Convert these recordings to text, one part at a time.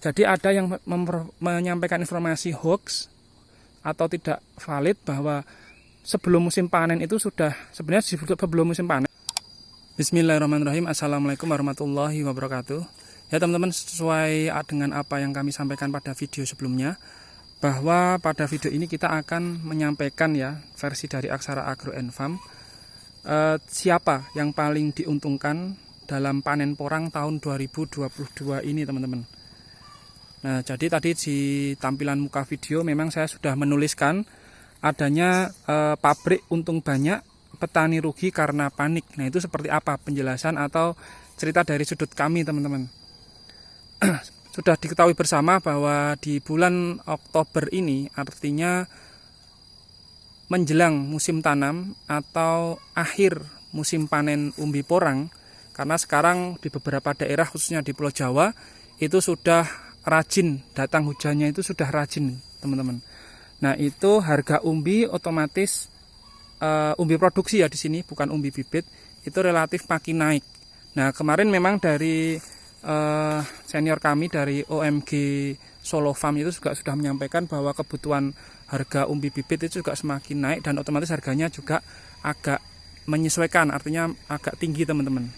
Jadi ada yang menyampaikan informasi hoax atau tidak valid bahwa sebelum musim panen itu sudah sebenarnya sebelum musim panen. Bismillahirrahmanirrahim. Assalamualaikum warahmatullahi wabarakatuh. Ya teman-teman, sesuai dengan apa yang kami sampaikan pada video sebelumnya, bahwa pada video ini kita akan menyampaikan ya versi dari Aksara Agro & Farm, siapa yang paling diuntungkan dalam panen porang tahun 2022 ini teman-teman. Nah, jadi tadi di tampilan muka video memang saya sudah menuliskan adanya pabrik untung banyak, petani rugi karena panik. Nah, itu seperti apa penjelasan atau cerita dari sudut kami teman-teman. Sudah diketahui bersama bahwa di bulan Oktober ini artinya menjelang musim tanam atau akhir musim panen umbi porang, karena sekarang di beberapa daerah khususnya di Pulau Jawa itu sudah rajin, datang hujannya itu sudah rajin teman-teman. Nah, itu harga umbi otomatis umbi produksi ya di sini, bukan umbi bibit, itu relatif makin naik. Nah, kemarin memang dari senior kami dari OMG Solo Farm itu juga sudah menyampaikan bahwa kebutuhan harga umbi bibit itu juga semakin naik dan otomatis harganya juga agak menyesuaikan, artinya agak tinggi teman-teman.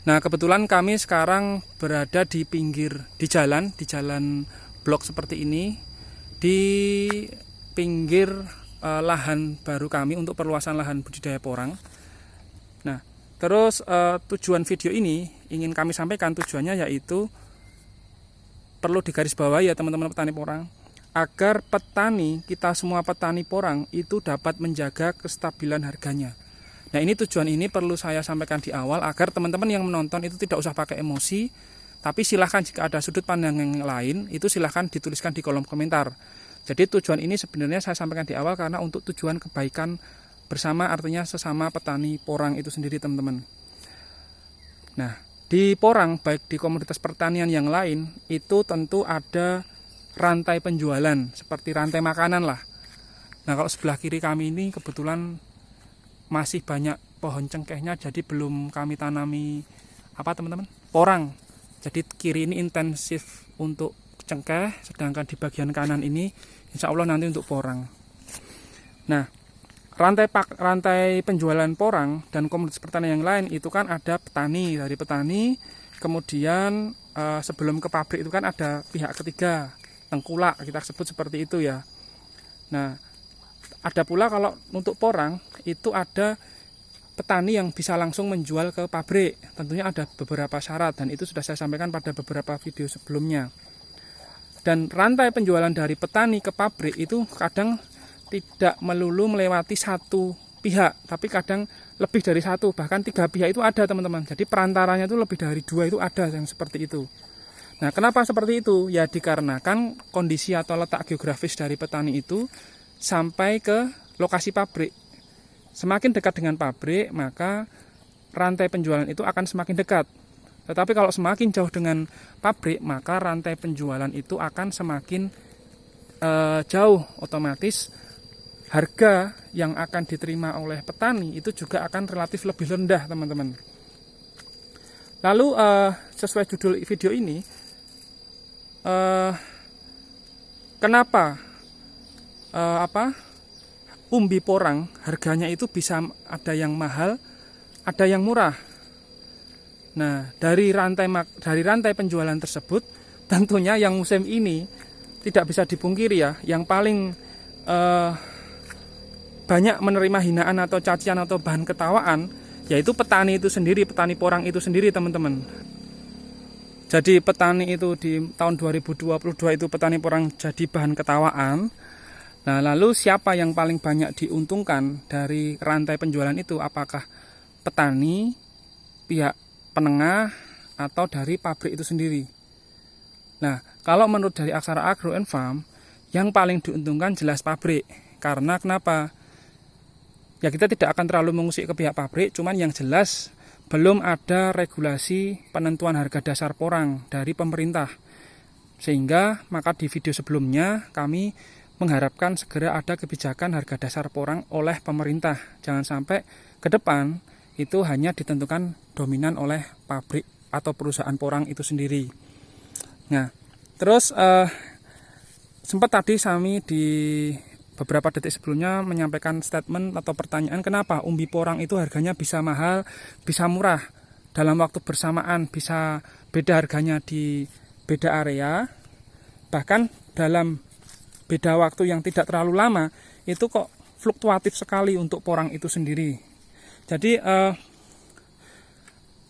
Nah, kebetulan kami sekarang berada di jalan blok seperti ini, di pinggir lahan baru kami untuk perluasan lahan budidaya porang. Nah, terus tujuan video ini ingin kami sampaikan, tujuannya yaitu perlu digarisbawahi ya teman-teman petani porang, agar petani, kita semua petani porang itu dapat menjaga kestabilan harganya. Nah, ini tujuan ini perlu saya sampaikan di awal agar teman-teman yang menonton itu tidak usah pakai emosi, tapi silahkan jika ada sudut pandang yang lain itu silahkan dituliskan di kolom komentar. Jadi tujuan ini sebenarnya saya sampaikan di awal karena untuk tujuan kebaikan bersama, artinya sesama petani porang itu sendiri teman-teman. Nah, di porang baik di komoditas pertanian yang lain itu tentu ada rantai penjualan seperti rantai makanan lah. Nah, kalau sebelah kiri kami ini kebetulan masih banyak pohon cengkehnya, jadi belum kami tanami apa teman-teman? Porang. Jadi kiri ini intensif untuk cengkeh, sedangkan di bagian kanan ini insya Allah nanti untuk porang. Nah, rantai penjualan porang dan komoditas pertanian yang lain itu kan ada petani, dari petani kemudian sebelum ke pabrik itu kan ada pihak ketiga, tengkulak kita sebut seperti itu ya. Nah, ada pula kalau untuk porang itu ada petani yang bisa langsung menjual ke pabrik. Tentunya ada beberapa syarat dan itu sudah saya sampaikan pada beberapa video sebelumnya. Dan rantai penjualan dari petani ke pabrik itu kadang tidak melulu melewati satu pihak, tapi kadang lebih dari satu, bahkan 3 pihak itu ada teman-teman. Jadi perantaranya itu lebih dari 2 itu ada yang seperti itu. Nah, kenapa seperti itu? Ya dikarenakan kondisi atau letak geografis dari petani itu sampai ke lokasi pabrik. Semakin dekat dengan pabrik, maka rantai penjualan itu akan semakin dekat. Tetapi kalau semakin jauh dengan pabrik, maka rantai penjualan itu akan semakin jauh. Otomatis harga yang akan diterima oleh petani itu juga akan relatif lebih rendah, teman-teman. Lalu sesuai judul video ini, kenapa umbi porang harganya itu bisa ada yang mahal, ada yang murah. Nah, dari rantai penjualan tersebut tentunya yang musim ini tidak bisa dipungkiri ya, yang paling banyak menerima hinaan atau cacian atau bahan ketawaan yaitu petani itu sendiri, petani porang itu sendiri teman-teman. Jadi petani itu di tahun 2022 itu petani porang jadi bahan ketawaan. Nah, lalu siapa yang paling banyak diuntungkan dari rantai penjualan itu? Apakah petani, pihak penengah, atau dari pabrik itu sendiri? Nah, kalau menurut dari Aksara Agro & Farm, yang paling diuntungkan jelas pabrik. Karena kenapa? Ya kita tidak akan terlalu mengusik ke pihak pabrik, cuman yang jelas belum ada regulasi penentuan harga dasar porang dari pemerintah. Sehingga maka di video sebelumnya kami mengharapkan segera ada kebijakan harga dasar porang oleh pemerintah. Jangan sampai ke depan itu hanya ditentukan dominan oleh pabrik atau perusahaan porang itu sendiri. Nah, terus sempat tadi kami di beberapa detik sebelumnya menyampaikan statement atau pertanyaan kenapa umbi porang itu harganya bisa mahal, bisa murah dalam waktu bersamaan, bisa beda harganya di beda area, bahkan dalam beda waktu yang tidak terlalu lama itu kok fluktuatif sekali untuk porang itu sendiri. Jadi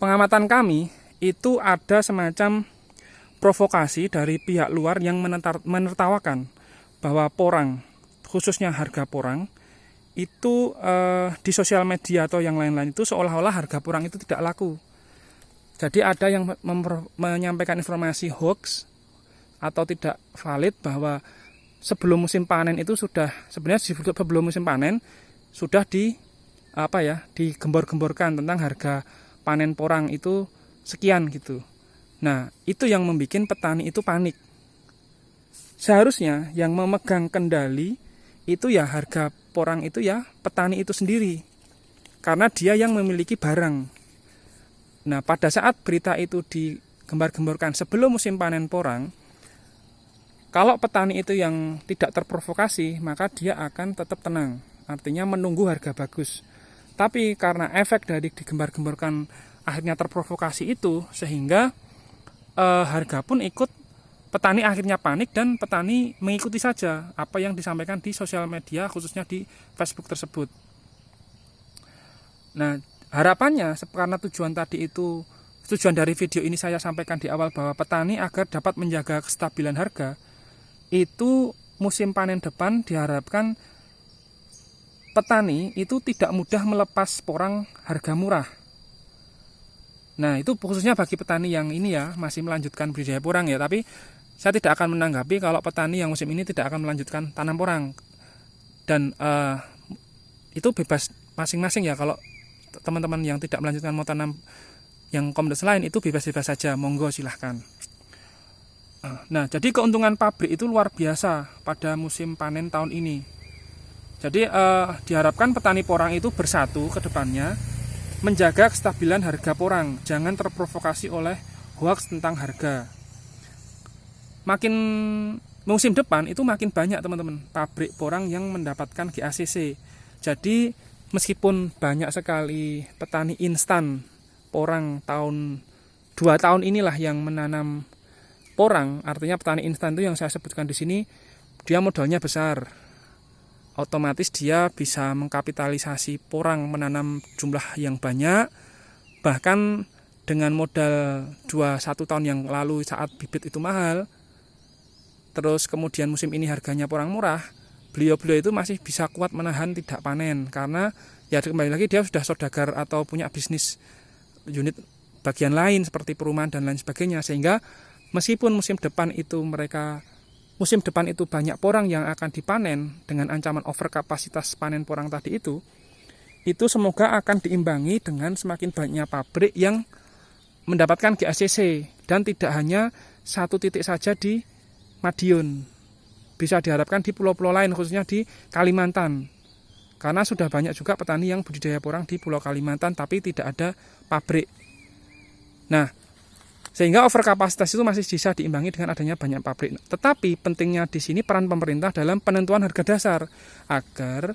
pengamatan kami itu ada semacam provokasi dari pihak luar yang menertawakan bahwa porang, khususnya harga porang itu di sosial media atau yang lain-lain itu seolah-olah harga porang itu tidak laku. Jadi ada yang menyampaikan informasi hoax atau tidak valid bahwa sebelum musim panen itu sudah, sebenarnya sebelum musim panen sudah digembor-gemborkan tentang harga panen porang itu sekian gitu. Nah, itu yang membuat petani itu panik. Seharusnya yang memegang kendali itu ya harga porang itu ya petani itu sendiri. Karena dia yang memiliki barang. Nah, pada saat berita itu digembar-gemborkan sebelum musim panen porang, kalau petani itu yang tidak terprovokasi, maka dia akan tetap tenang. Artinya menunggu harga bagus. Tapi karena efek dari digembar-gemborkan akhirnya terprovokasi itu, sehingga harga pun ikut, petani akhirnya panik dan petani mengikuti saja apa yang disampaikan di sosial media, khususnya di Facebook tersebut. Nah, harapannya karena tujuan dari video ini saya sampaikan di awal bahwa petani agar dapat menjaga kestabilan harga, itu musim panen depan diharapkan petani itu tidak mudah melepas porang harga murah. Nah, itu khususnya bagi petani yang ini ya masih melanjutkan budidaya porang ya, tapi saya tidak akan menanggapi kalau petani yang musim ini tidak akan melanjutkan tanam porang. Dan itu bebas masing-masing ya, kalau teman-teman yang tidak melanjutkan mau tanam yang komoditas lain itu bebas-bebas saja, monggo silahkan. Nah, jadi keuntungan pabrik itu luar biasa pada musim panen tahun ini. Jadi diharapkan petani porang itu bersatu ke depannya, menjaga kestabilan harga porang, jangan terprovokasi oleh hoax tentang harga. Makin musim depan itu makin banyak teman-teman pabrik porang yang mendapatkan GACC. Jadi meskipun banyak sekali petani instan porang 2 tahun inilah yang menanam porang, artinya petani instan itu yang saya sebutkan di sini dia modalnya besar. Otomatis dia bisa mengkapitalisasi porang menanam jumlah yang banyak, bahkan dengan modal 1 tahun yang lalu saat bibit itu mahal, terus kemudian musim ini harganya porang murah, beliau-beliau itu masih bisa kuat menahan tidak panen, karena ya kembali lagi dia sudah saudagar atau punya bisnis unit bagian lain seperti perumahan dan lain sebagainya, sehingga meskipun musim depan itu banyak porang yang akan dipanen dengan ancaman overkapasitas panen porang tadi itu semoga akan diimbangi dengan semakin banyak pabrik yang mendapatkan GACC, dan tidak hanya satu titik saja di Madiun, bisa diharapkan di pulau-pulau lain khususnya di Kalimantan, karena sudah banyak juga petani yang budidaya porang di Pulau Kalimantan tapi tidak ada pabrik. Nah, sehingga overkapasitas itu masih bisa diimbangi dengan adanya banyak pabrik. Tetapi pentingnya di sini peran pemerintah dalam penentuan harga dasar, agar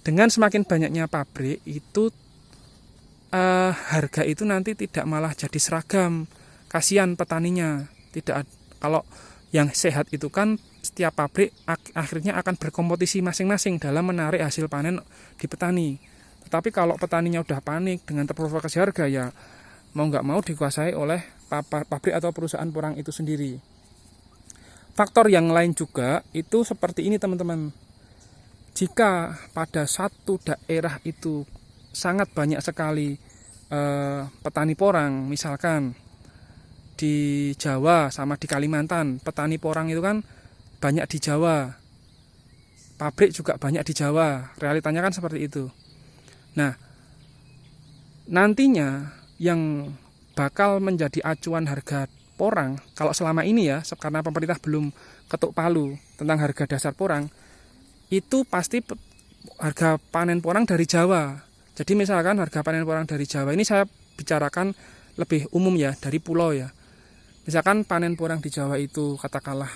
dengan semakin banyaknya pabrik itu harga itu nanti tidak malah jadi seragam. Kasihan petaninya. Kalau yang sehat itu kan setiap pabrik akhirnya akan berkompetisi masing-masing dalam menarik hasil panen di petani. Tetapi kalau petaninya udah panik dengan terprovokasi harga, ya mau nggak mau dikuasai oleh pabrik atau perusahaan porang itu sendiri. Faktor yang lain juga itu seperti ini teman-teman. Jika pada satu daerah itu sangat banyak sekali petani porang, misalkan di Jawa sama di Kalimantan, petani porang itu kan banyak di Jawa, pabrik juga banyak di Jawa, realitanya kan seperti itu. Nah, nantinya yang bakal menjadi acuan harga porang, kalau selama ini ya, karena pemerintah belum ketuk palu tentang harga dasar porang, itu pasti harga panen porang dari Jawa. Jadi misalkan harga panen porang dari Jawa, ini saya bicarakan lebih umum ya, dari pulau ya. Misalkan panen porang di Jawa itu katakanlah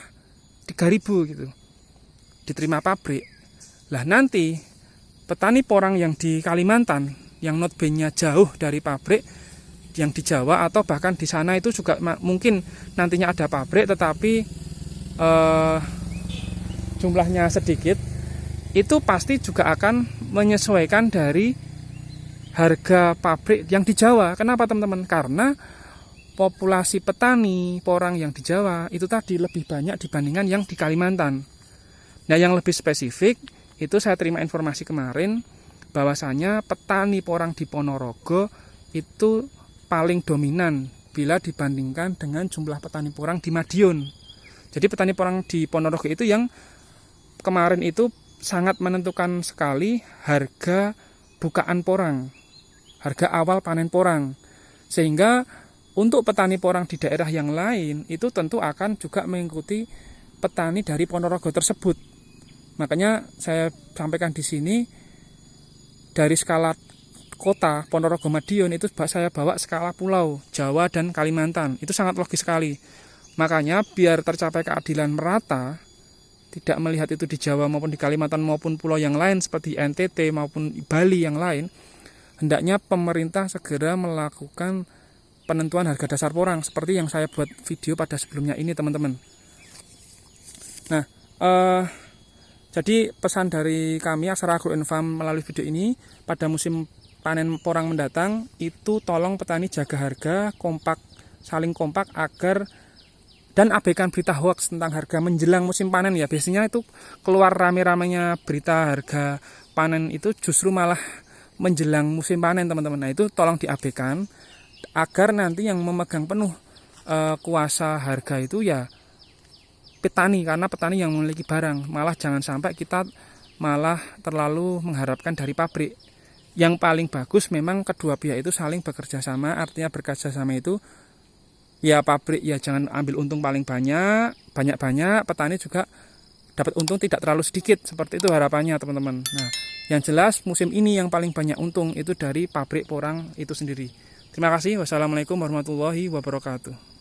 3.000 gitu, diterima pabrik. Lah nanti petani porang yang di Kalimantan, yang notabene jauh dari pabrik, yang di Jawa atau bahkan di sana itu juga mungkin nantinya ada pabrik tetapi jumlahnya sedikit, itu pasti juga akan menyesuaikan dari harga pabrik yang di Jawa. Kenapa teman-teman? Karena populasi petani porang yang di Jawa itu tadi lebih banyak dibandingkan yang di Kalimantan. Nah, yang lebih spesifik itu saya terima informasi kemarin bahwasanya petani porang di Ponorogo itu paling dominan bila dibandingkan dengan jumlah petani porang di Madiun. Jadi petani porang di Ponorogo itu yang kemarin itu sangat menentukan sekali harga bukaan porang, harga awal panen porang. Sehingga untuk petani porang di daerah yang lain itu tentu akan juga mengikuti petani dari Ponorogo tersebut. Makanya saya sampaikan di sini dari skala kota Ponorogo Madiun itu saya bawa skala pulau Jawa dan Kalimantan. Itu sangat logis sekali. Makanya biar tercapai keadilan merata, tidak melihat itu di Jawa maupun di Kalimantan maupun pulau yang lain seperti NTT maupun Bali yang lain, hendaknya pemerintah segera melakukan penentuan harga dasar porang seperti yang saya buat video pada sebelumnya ini, teman-teman. Nah, jadi pesan dari kami Aksara Agro Farm melalui video ini, pada musim panen porang mendatang itu tolong petani jaga harga, kompak, saling kompak agar dan abaikan berita hoax tentang harga menjelang musim panen ya. Biasanya itu keluar rame-ramenya berita harga panen itu justru malah menjelang musim panen, teman-teman. Nah, itu tolong diabaikan agar nanti yang memegang penuh kuasa harga itu ya petani, karena petani yang memiliki barang. Malah jangan sampai kita malah terlalu mengharapkan dari pabrik. Yang paling bagus memang kedua pihak itu saling bekerja sama. Artinya bekerja sama itu ya pabrik ya jangan ambil untung paling banyak-banyak, petani juga dapat untung tidak terlalu sedikit. Seperti itu harapannya, teman-teman. Nah, yang jelas musim ini yang paling banyak untung itu dari pabrik porang itu sendiri. Terima kasih. Wassalamualaikum warahmatullahi wabarakatuh.